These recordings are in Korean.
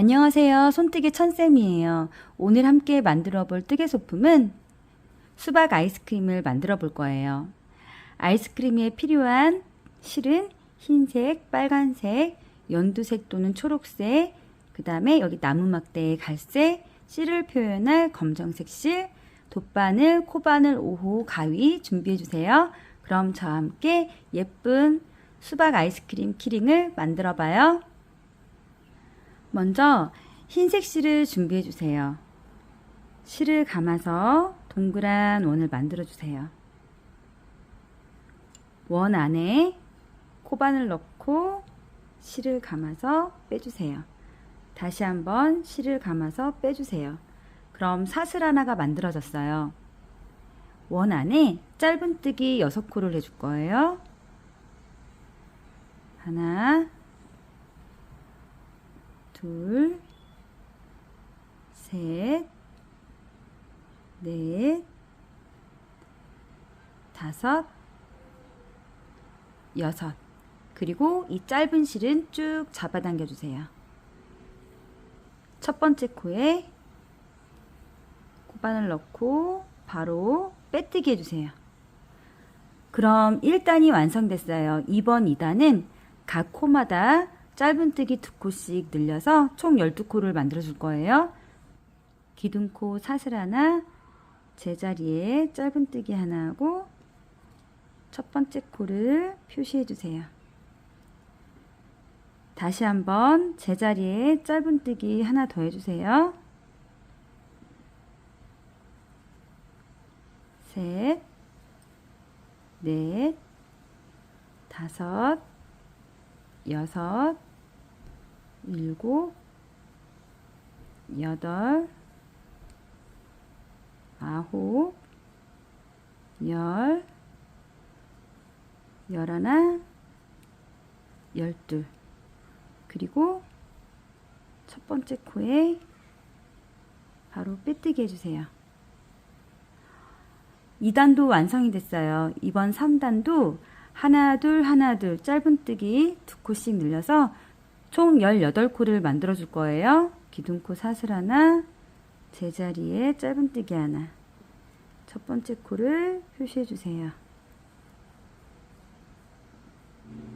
안녕하세요. 손뜨개 천쌤이에요. 오늘 함께 만들어 볼 뜨개 소품은 수박 아이스크림을 만들어 볼 거예요. 아이스크림에 필요한 실은 흰색, 빨간색, 연두색 또는 초록색, 그 다음에 여기 나무막대의 갈색, 실을 표현할 검정색 실, 돗바늘, 코바늘 5호 가위 준비해 주세요. 그럼 저와 함께 예쁜 수박 아이스크림 키링을 만들어 봐요. 먼저 흰색 실을 준비해 주세요. 실을 감아서 동그란 원을 만들어 주세요. 원 안에 코바늘 넣고 실을 감아서 빼주세요. 다시 한번 실을 감아서 빼주세요. 그럼 사슬 하나가 만들어졌어요. 원 안에 짧은뜨기 6코를 해줄 거예요. 하나, 둘, 셋, 넷, 다섯, 여섯. 그리고 이 짧은 실은 쭉 잡아당겨 주세요. 첫 번째 코에 코바늘 넣고 바로 빼뜨기 해주세요. 그럼 1단이 완성됐어요. 2번, 2단은 각 코마다 짧은뜨기 2코씩 늘려서 총 12코를 만들어 줄 거예요. 기둥코 사슬 하나, 제자리에 짧은뜨기 하나 하고 첫 번째 코를 표시해 주세요. 다시 한번 제자리에 짧은뜨기 하나 더 해주세요. 셋, 넷, 다섯, 여섯, 일곱, 여덟, 아홉, 열, 열하나, 열둘. 그리고 첫 번째 코에 바로 빼뜨기 해주세요. 2단도 완성이 됐어요. 이번 3단도 하나 둘 하나 둘 짧은뜨기 2코씩 늘려서 총 18코를 만들어 줄 거예요. 기둥코 사슬 하나, 제자리에 짧은뜨기 하나. 첫 번째 코를 표시해 주세요.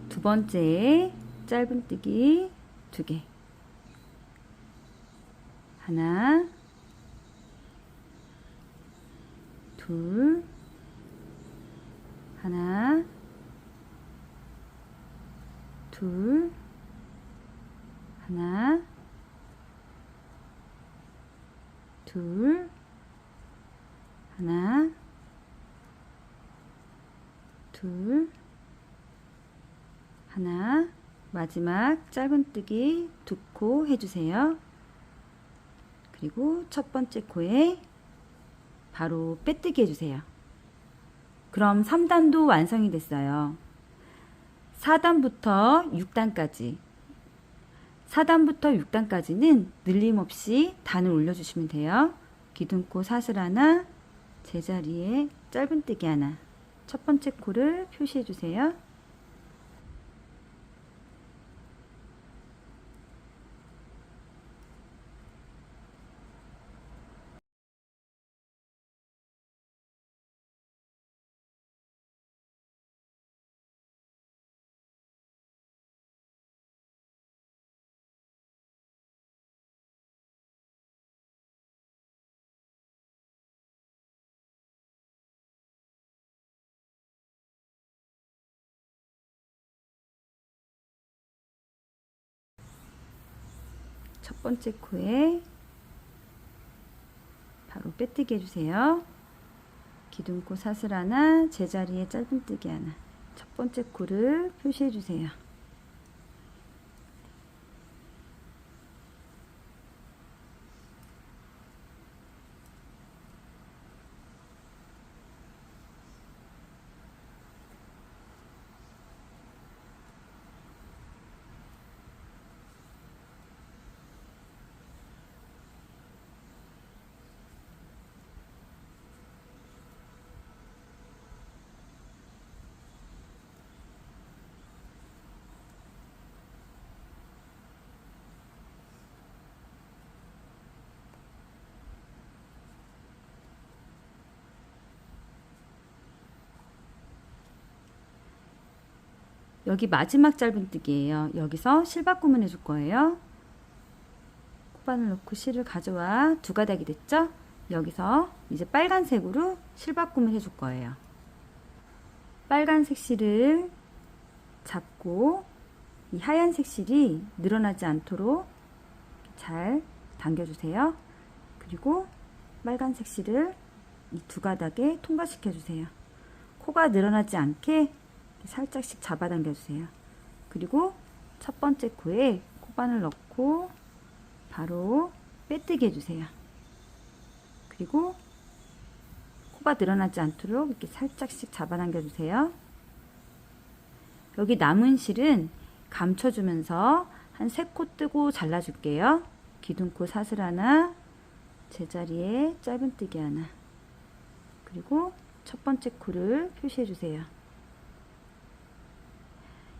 두 번째에 짧은뜨기 2개. 하나, 둘, 하나, 둘, 하나, 둘, 하나, 둘, 하나, 마지막 짧은뜨기 2코 해주세요. 그리고 첫 번째 코에 바로 빼뜨기 해주세요. 그럼 3단도 완성이 됐어요. 4단부터 6단까지 4단부터 6단까지는 늘림없이 단을 올려주시면 돼요. 기둥코 사슬 하나, 제자리에 짧은뜨기 하나. 첫 번째 코를 표시해 주세요. 첫 번째 코에 바로 빼뜨기 해주세요. 기둥코 사슬 하나, 제자리에 짧은뜨기 하나. 첫 번째 코를 표시해 주세요. 여기 마지막 짧은뜨기예요. 여기서 실바꿈을 해줄 거예요. 코바늘 넣고 실을 가져와 두 가닥이 됐죠? 여기서 이제 빨간색으로 실바꿈을 해줄 거예요. 빨간색 실을 잡고 이 하얀색 실이 늘어나지 않도록 잘 당겨주세요. 그리고 빨간색 실을 이 두 가닥에 통과시켜 주세요. 코가 늘어나지 않게 살짝씩 잡아당겨 주세요. 그리고 첫 번째 코에 코바늘 넣고 바로 빼뜨기 해주세요. 그리고 코가 늘어나지 않도록 이렇게 살짝씩 잡아당겨 주세요. 여기 남은 실은 감춰주면서 한 3코 뜨고 잘라줄게요. 기둥코 사슬 하나, 제자리에 짧은뜨기 하나, 그리고 첫 번째 코를 표시해주세요.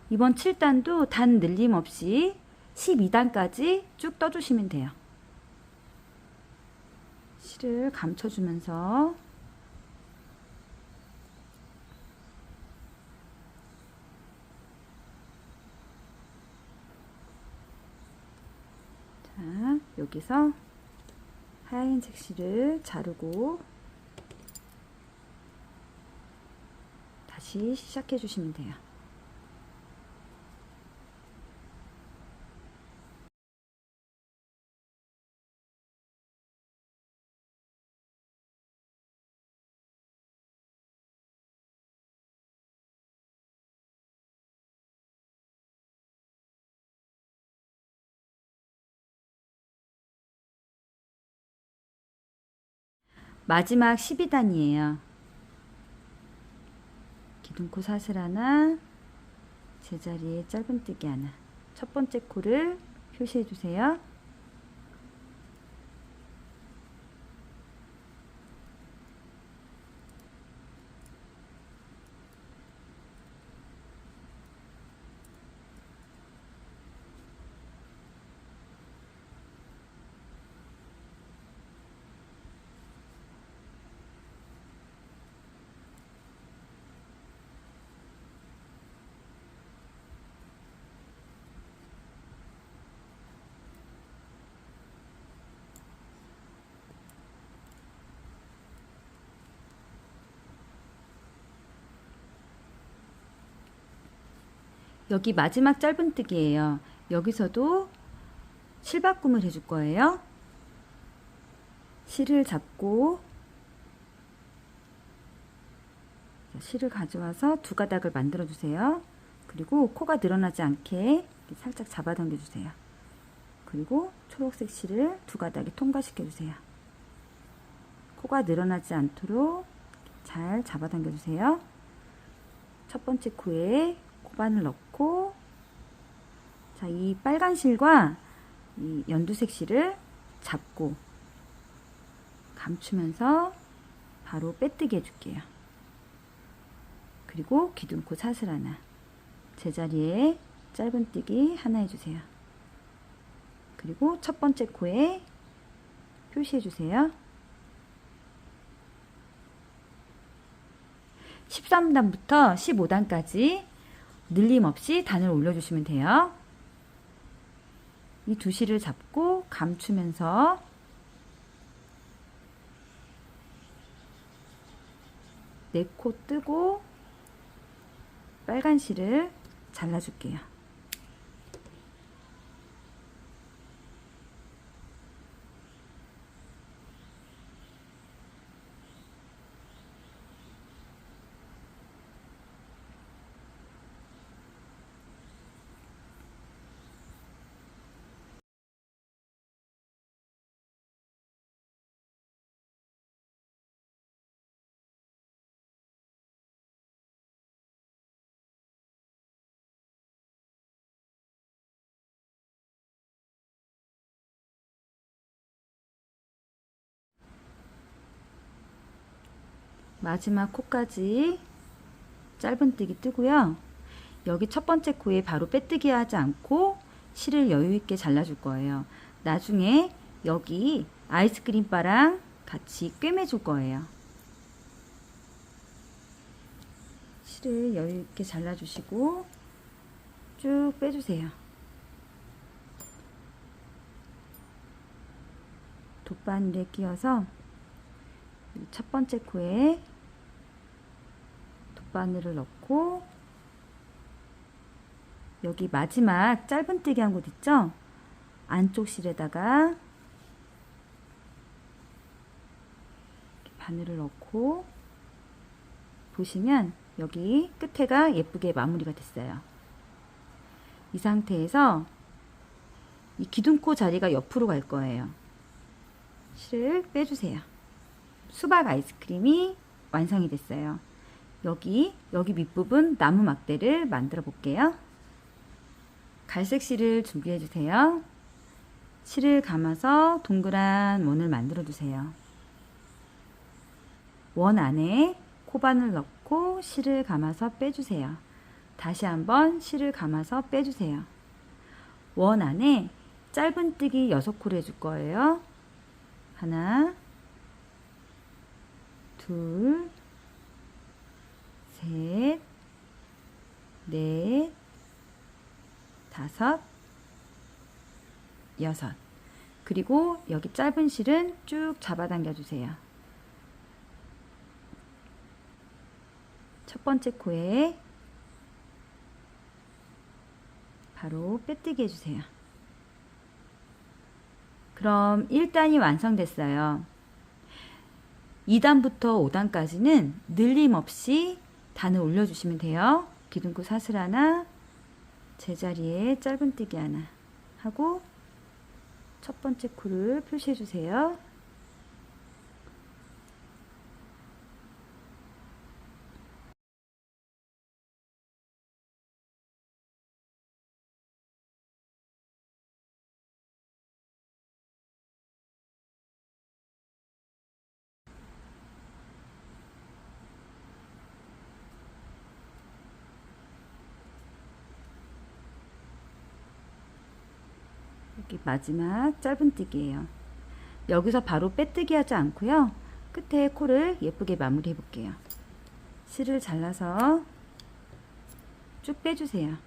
이번 7단도 단 늘림 없이 12단까지 쭉 떠주시면 돼요. 실을 감춰주면서 자, 여기서 하얀색 실을 자르고 다시 시작해 주시면 돼요. 마지막 12단이에요. 기둥코 사슬 하나, 제자리에 짧은뜨기 하나. 첫 번째 코를 표시해 주세요. 여기 마지막 짧은뜨기예요. 여기서도 실바꿈을 해줄 거예요. 실을 잡고 실을 가져와서 두 가닥을 만들어 주세요. 그리고 코가 늘어나지 않게 살짝 잡아당겨 주세요. 그리고 초록색 실을 두 가닥에 통과시켜 주세요. 코가 늘어나지 않도록 잘 잡아당겨 주세요. 첫 번째 코에 코바늘 넣고, 자, 이 빨간 실과 이 연두색 실을 잡고 감추면서 바로 빼뜨기 해줄게요. 그리고 기둥코 사슬 하나, 제자리에 짧은뜨기 하나 해주세요. 그리고 첫 번째 코에 표시해주세요. 13단부터 15단까지 늘림 없이 단을 올려주시면 돼요. 이 두 실을 잡고 감추면서 네 코 뜨고 빨간 실을 잘라줄게요. 마지막 코까지 짧은뜨기 뜨고요. 여기 첫 번째 코에 바로 빼뜨기 하지 않고 실을 여유있게 잘라줄 거예요. 나중에 여기 아이스크림 바랑 같이 꿰매줄 거예요. 실을 여유있게 잘라주시고 쭉 빼주세요. 돗바늘에 끼워서 첫 번째 코에 돗바늘을 넣고 여기 마지막 짧은뜨기 한 곳 있죠? 안쪽 실에다가 바늘을 넣고 보시면 여기 끝에가 예쁘게 마무리가 됐어요. 이 상태에서 이 기둥코 자리가 옆으로 갈 거예요. 실을 빼주세요. 수박 아이스크림이 완성이 됐어요. 여기 밑부분 나무 막대를 만들어 볼게요. 갈색 실을 준비해 주세요. 실을 감아서 동그란 원을 만들어 주세요. 원 안에 코바늘 넣고 실을 감아서 빼주세요. 다시 한번 실을 감아서 빼주세요. 원 안에 짧은뜨기 6코를 해줄 거예요. 하나, 둘, 셋, 넷, 다섯, 여섯. 그리고 여기 짧은 실은 쭉 잡아당겨 주세요. 첫 번째 코에 바로 빼뜨기 해주세요. 그럼 1단이 완성됐어요. 2단부터 5단까지는 늘림 없이 단을 올려주시면 돼요. 기둥코 사슬 하나, 제자리에 짧은뜨기 하나 하고 첫 번째 코를 표시해 주세요. 여기 마지막 짧은뜨기예요. 여기서 바로 빼뜨기 하지 않고요. 끝에 코를 예쁘게 마무리 해 볼게요. 실을 잘라서 쭉 빼주세요.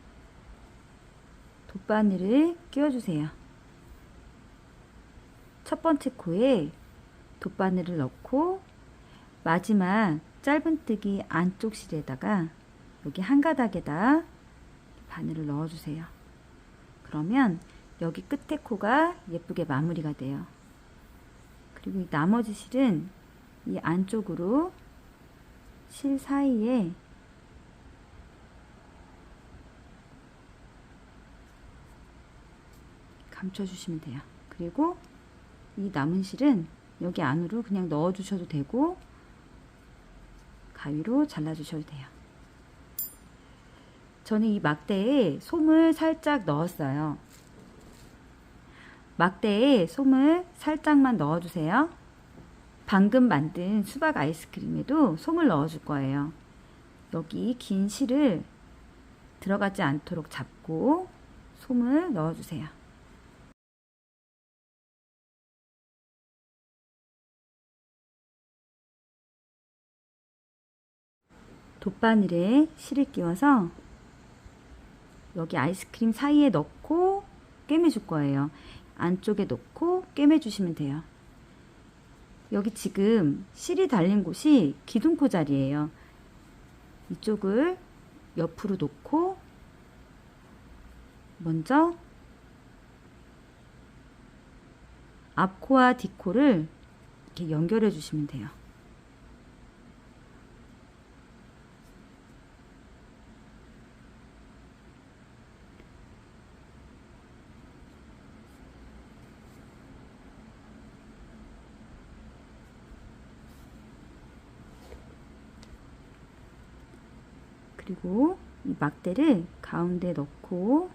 돗바늘을 끼워주세요. 첫 번째 코에 돗바늘을 넣고 마지막 짧은뜨기 안쪽 실에다가 여기 한 가닥에다 바늘을 넣어주세요. 그러면 여기 끝에 코가 예쁘게 마무리가 돼요. 그리고 이 나머지 실은 이 안쪽으로 실 사이에 감춰주시면 돼요. 그리고 이 남은 실은 여기 안으로 그냥 넣어 주셔도 되고 가위로 잘라 주셔도 돼요. 저는 이 막대에 솜을 살짝 넣었어요. 막대에 솜을 살짝만 넣어주세요. 방금 만든 수박 아이스크림에도 솜을 넣어줄 거예요. 여기 긴 실을 들어가지 않도록 잡고 솜을 넣어주세요. 돗바늘에 실을 끼워서 여기 아이스크림 사이에 넣고 꿰매줄 거예요. 안쪽에 넣고 꿰매주시면 돼요. 여기 지금 실이 달린 곳이 기둥코 자리예요. 이쪽을 옆으로 놓고 먼저 앞코와 뒷코를 이렇게 연결해 주시면 돼요. 그리고 이 막대를 가운데 넣고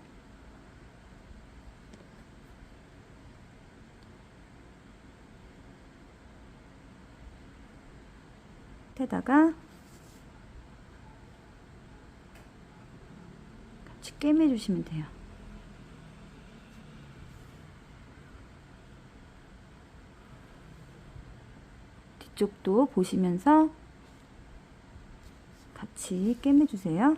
에다가 같이 꿰매 주시면 돼요. 뒤쪽도 보시면서 같이 꿰매 주세요.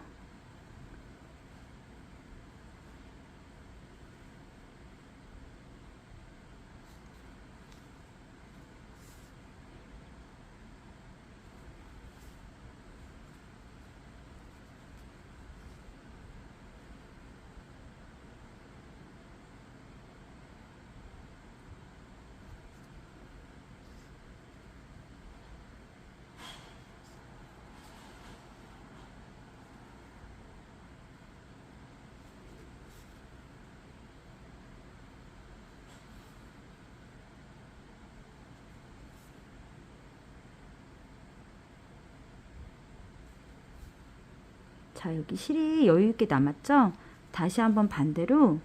자, 여기 실이 여유 있게 남았죠? 다시 한번 반대로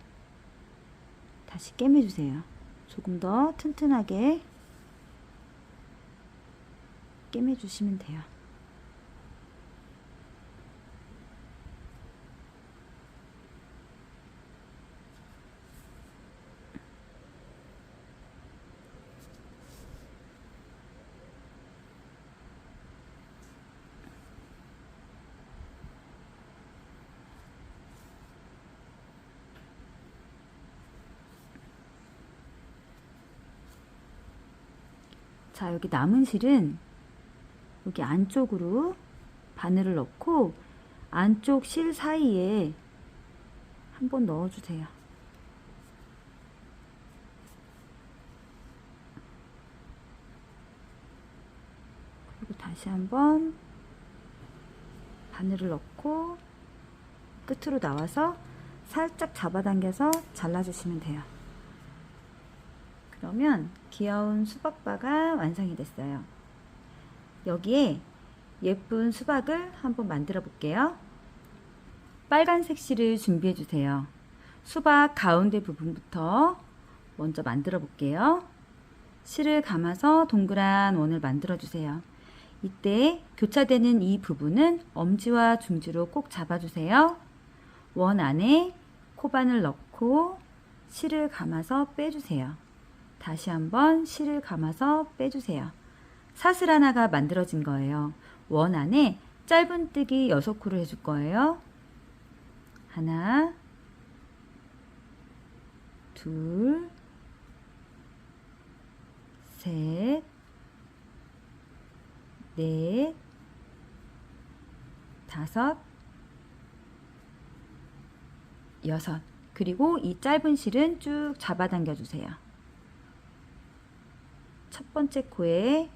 다시 꿰매주세요. 조금 더 튼튼하게 꿰매주시면 돼요. 자, 여기 남은 실은 여기 안쪽으로 바늘을 넣고 안쪽 실 사이에 한번 넣어주세요. 그리고 다시 한번 바늘을 넣고 끝으로 나와서 살짝 잡아당겨서 잘라주시면 돼요. 그러면 귀여운 수박바가 완성이 됐어요. 여기에 예쁜 수박을 한번 만들어 볼게요. 빨간색 실을 준비해 주세요. 수박 가운데 부분부터 먼저 만들어 볼게요. 실을 감아서 동그란 원을 만들어 주세요. 이때 교차되는 이 부분은 엄지와 중지로 꼭 잡아 주세요. 원 안에 코바늘 넣고 실을 감아서 빼주세요. 다시 한번 실을 감아서 빼주세요. 사슬 하나가 만들어진 거예요. 원 안에 짧은뜨기 6코를 해줄 거예요. 하나, 둘, 셋, 넷, 다섯, 여섯. 그리고 이 짧은 실은 쭉 잡아당겨 주세요. 첫 번째 코에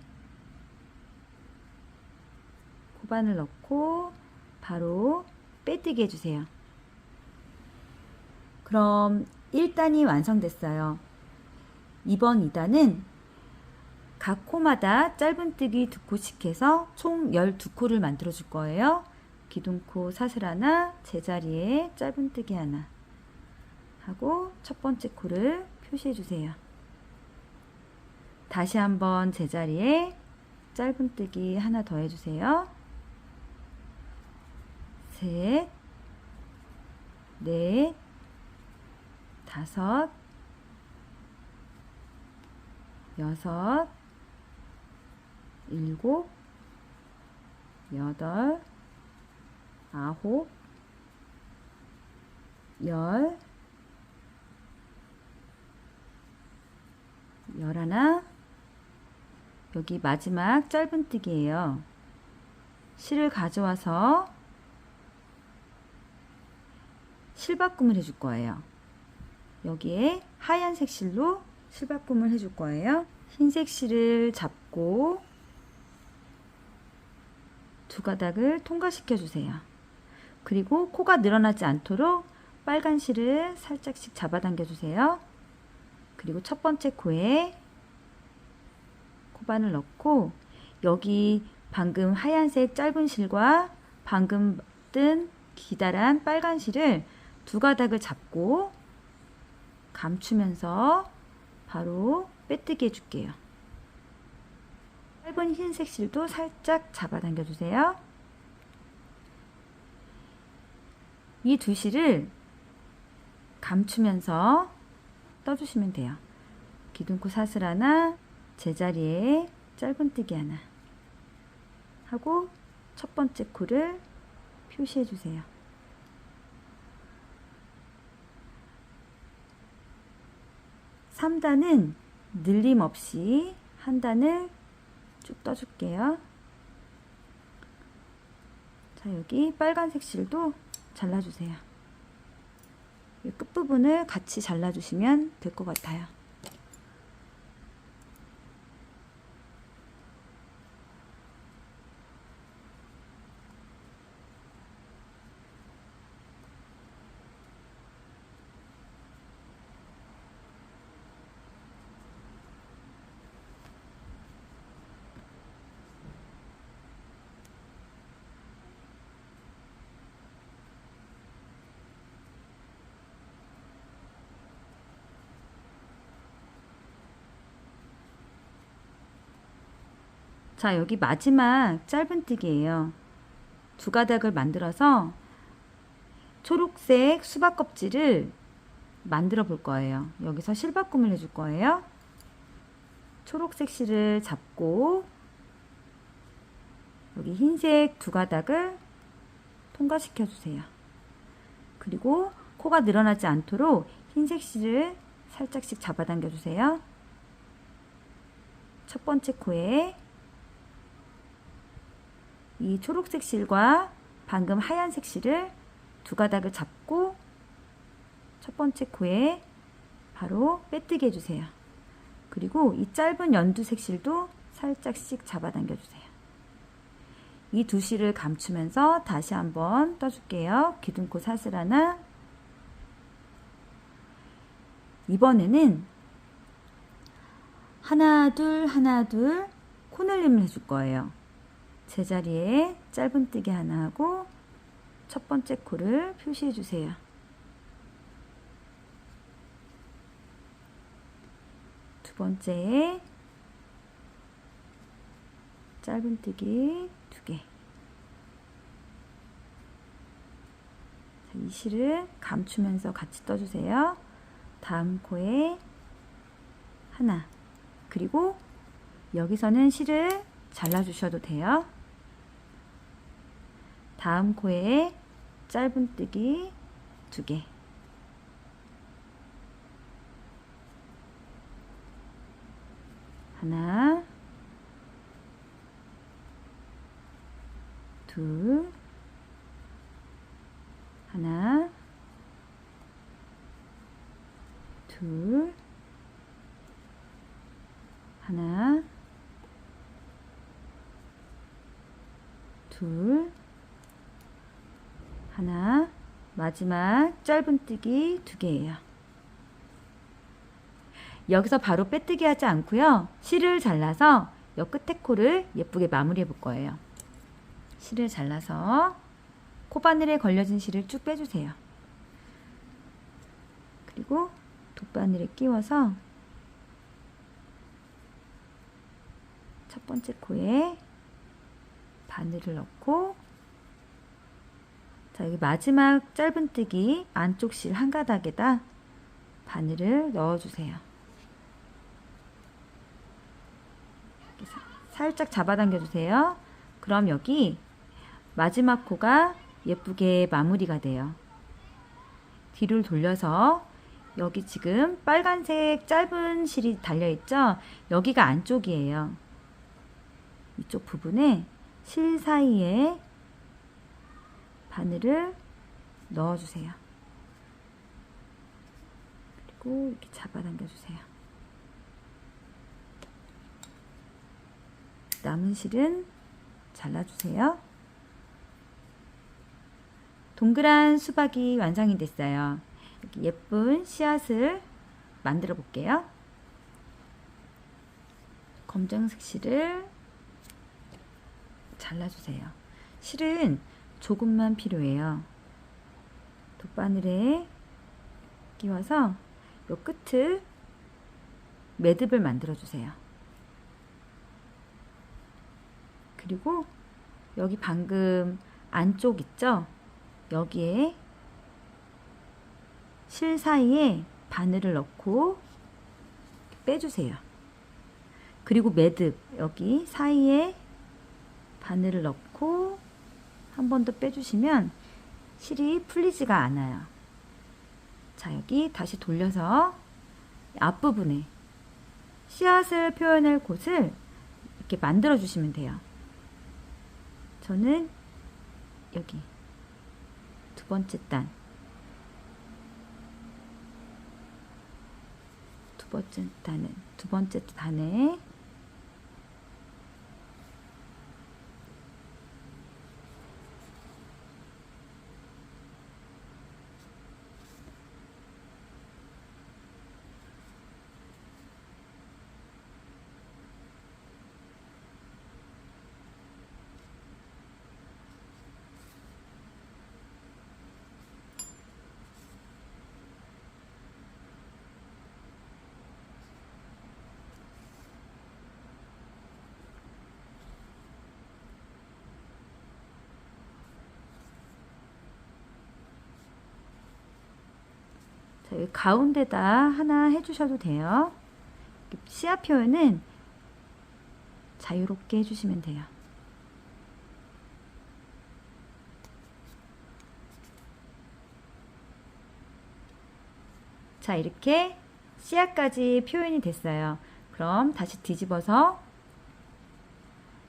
코바늘 넣고 바로 빼뜨기 해주세요. 그럼 1단이 완성됐어요. 이번 2단은 각 코마다 짧은뜨기 2코씩 해서 총 12코를 만들어 줄 거예요. 기둥코 사슬 하나, 제자리에 짧은뜨기 하나 하고 첫 번째 코를 표시해 주세요. 다시 한번 제자리에 짧은뜨기 하나 더 해주세요. 셋, 넷, 다섯, 여섯, 일곱, 여덟, 아홉, 열, 열하나. 여기 마지막 짧은뜨기예요. 실을 가져와서 실바꿈을 해줄 거예요. 여기에 하얀색 실로 실바꿈을 해줄 거예요. 흰색 실을 잡고 두 가닥을 통과시켜 주세요. 그리고 코가 늘어나지 않도록 빨간 실을 살짝씩 잡아당겨 주세요. 그리고 첫 번째 코에 코바늘 넣고 여기 방금 하얀색 짧은 실과 방금 뜬 기다란 빨간 실을 두 가닥을 잡고 감추면서 바로 빼뜨기 해줄게요. 짧은 흰색 실도 살짝 잡아당겨 주세요. 이 두 실을 감추면서 떠주시면 돼요. 기둥코 사슬 하나, 제자리에 짧은뜨기 하나 하고 첫 번째 코를 표시해 주세요. 삼 단은 늘림 없이 한 단을 쭉 떠줄게요. 자, 여기 빨간색 실도 잘라주세요. 이 끝부분을 같이 잘라주시면 될 것 같아요. 자, 여기 마지막 짧은뜨기예요. 두 가닥을 만들어서 초록색 수박 껍질을 만들어 볼 거예요. 여기서 실바꿈을 해줄 거예요. 초록색 실을 잡고 여기 흰색 두 가닥을 통과시켜 주세요. 그리고 코가 늘어나지 않도록 흰색 실을 살짝씩 잡아당겨 주세요. 첫 번째 코에 이 초록색 실과 방금 하얀색 실을 두 가닥을 잡고 첫 번째 코에 바로 빼뜨게 해주세요. 그리고 이 짧은 연두색 실도 살짝씩 잡아당겨 주세요. 이 두 실을 감추면서 다시 한번 떠줄게요. 기둥코 사슬 하나. 이번에는 하나 둘 하나 둘 코늘림을 해줄 거예요. 제자리에 짧은뜨기 하나 하고 첫 번째 코를 표시해 주세요. 두 번째에 짧은뜨기 두 개. 이 실을 감추면서 같이 떠주세요. 다음 코에 하나. 그리고 여기서는 실을 잘라주셔도 돼요. 다음 코에 짧은뜨기 두 개. 하나, 둘, 하나, 둘, 하나, 둘, 하나, 마지막 짧은뜨기 두 개예요. 여기서 바로 빼뜨기 하지 않고요. 실을 잘라서 여 끝에 코를 예쁘게 마무리해 볼 거예요. 실을 잘라서 코바늘에 걸려진 실을 쭉 빼주세요. 그리고 돗바늘에 끼워서 첫 번째 코에 바늘을 넣고 자, 여기 마지막 짧은뜨기 안쪽 실 한 가닥에다 바늘을 넣어주세요. 살짝 잡아당겨 주세요. 그럼 여기 마지막 코가 예쁘게 마무리가 돼요. 뒤를 돌려서 여기 지금 빨간색 짧은 실이 달려있죠? 여기가 안쪽이에요. 이쪽 부분에 실 사이에 바늘을 넣어주세요. 그리고 이렇게 잡아당겨 주세요. 남은 실은 잘라주세요. 동그란 수박이 완성이 됐어요. 이렇게 예쁜 씨앗을 만들어 볼게요. 검정색 실을 잘라주세요. 실은 조금만 필요해요. 돗바늘에 끼워서 요 끝을 매듭을 만들어 주세요. 그리고 여기 방금 안쪽 있죠? 여기에 실 사이에 바늘을 넣고 빼주세요. 그리고 매듭 여기 사이에 바늘을 넣고 한 번 더 빼주시면 실이 풀리지가 않아요. 자, 여기 다시 돌려서 앞부분에 씨앗을 표현할 곳을 이렇게 만들어 주시면 돼요. 저는 여기 두 번째 단, 두 번째 단에 자, 여기 가운데다 하나 해주셔도 돼요. 씨앗 표현은 자유롭게 해주시면 돼요. 자, 이렇게 씨앗까지 표현이 됐어요. 그럼 다시 뒤집어서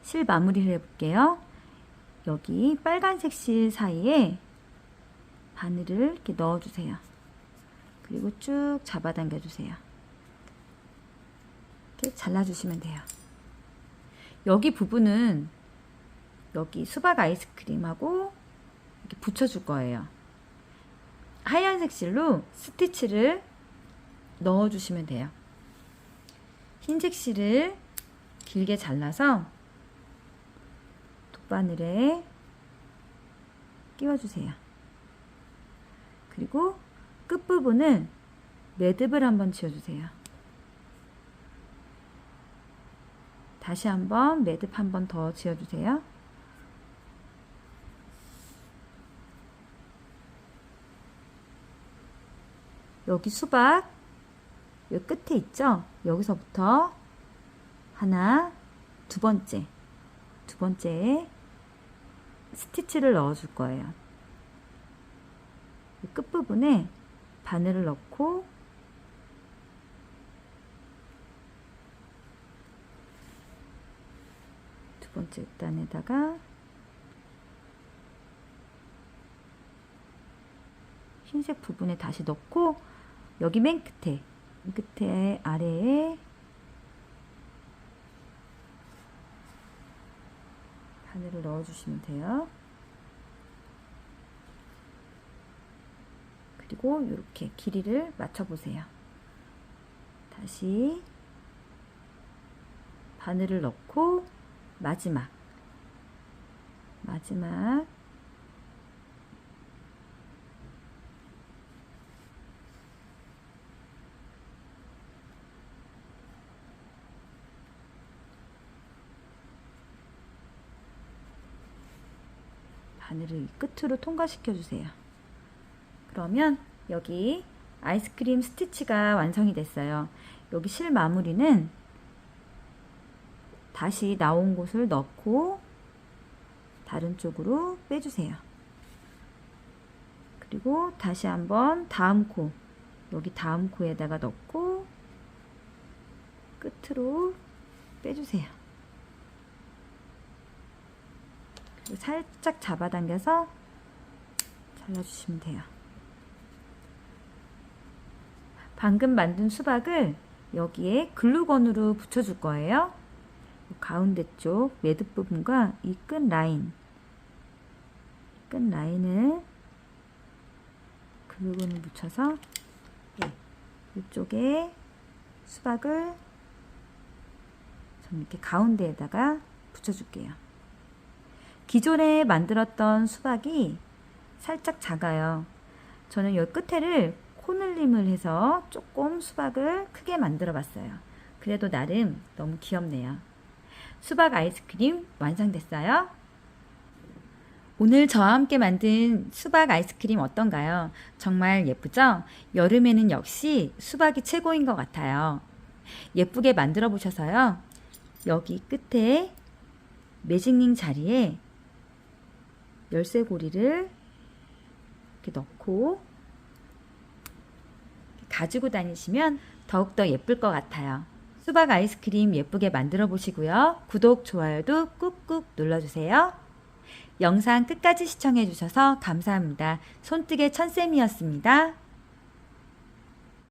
실 마무리를 해볼게요. 여기 빨간색 실 사이에 바늘을 이렇게 넣어주세요. 그리고 쭉 잡아당겨 주세요. 이렇게 잘라주시면 돼요. 여기 부분은 여기 수박 아이스크림하고 이렇게 붙여줄 거예요. 하얀색 실로 스티치를 넣어주시면 돼요. 흰색 실을 길게 잘라서 돗바늘에 끼워주세요. 그리고 끝부분은 매듭을 한번 지어주세요. 다시 한번 매듭 한번 더 지어주세요. 여기 수박 여기 끝에 있죠? 여기서부터 하나, 두 번째에 스티치를 넣어 줄 거예요. 끝부분에 바늘을 넣고 두 번째 단에다가 흰색 부분에 다시 넣고 여기 맨 끝에 아래에 바늘을 넣어 주시면 돼요. 그리고 이렇게 길이를 맞춰 보세요. 다시 바늘을 넣고 마지막 바늘을 끝으로 통과시켜 주세요. 그러면 여기 아이스크림 스티치가 완성이 됐어요. 여기 실 마무리는 다시 나온 곳을 넣고 다른 쪽으로 빼주세요. 그리고 다시 한번 다음 코, 여기 다음 코에다가 넣고 끝으로 빼주세요. 그리고 살짝 잡아당겨서 잘라주시면 돼요. 방금 만든 수박을 여기에 글루건으로 붙여줄 거예요. 가운데 쪽 매듭 부분과 이 끝 라인을 글루건을 붙여서 이쪽에 수박을 좀 이렇게 가운데에다가 붙여줄게요. 기존에 만들었던 수박이 살짝 작아요. 저는 이 끝에를 코늘림을 해서 조금 수박을 크게 만들어 봤어요. 그래도 나름 너무 귀엽네요. 수박 아이스크림 완성됐어요. 오늘 저와 함께 만든 수박 아이스크림 어떤가요? 정말 예쁘죠? 여름에는 역시 수박이 최고인 것 같아요. 예쁘게 만들어 보셔서요. 여기 끝에 매직링 자리에 열쇠고리를 이렇게 넣고 가지고 다니시면 더욱더 예쁠 것 같아요. 수박 아이스크림 예쁘게 만들어 보시고요. 구독, 좋아요도 꾹꾹 눌러주세요. 영상 끝까지 시청해 주셔서 감사합니다. 손뜨개 천쌤이었습니다.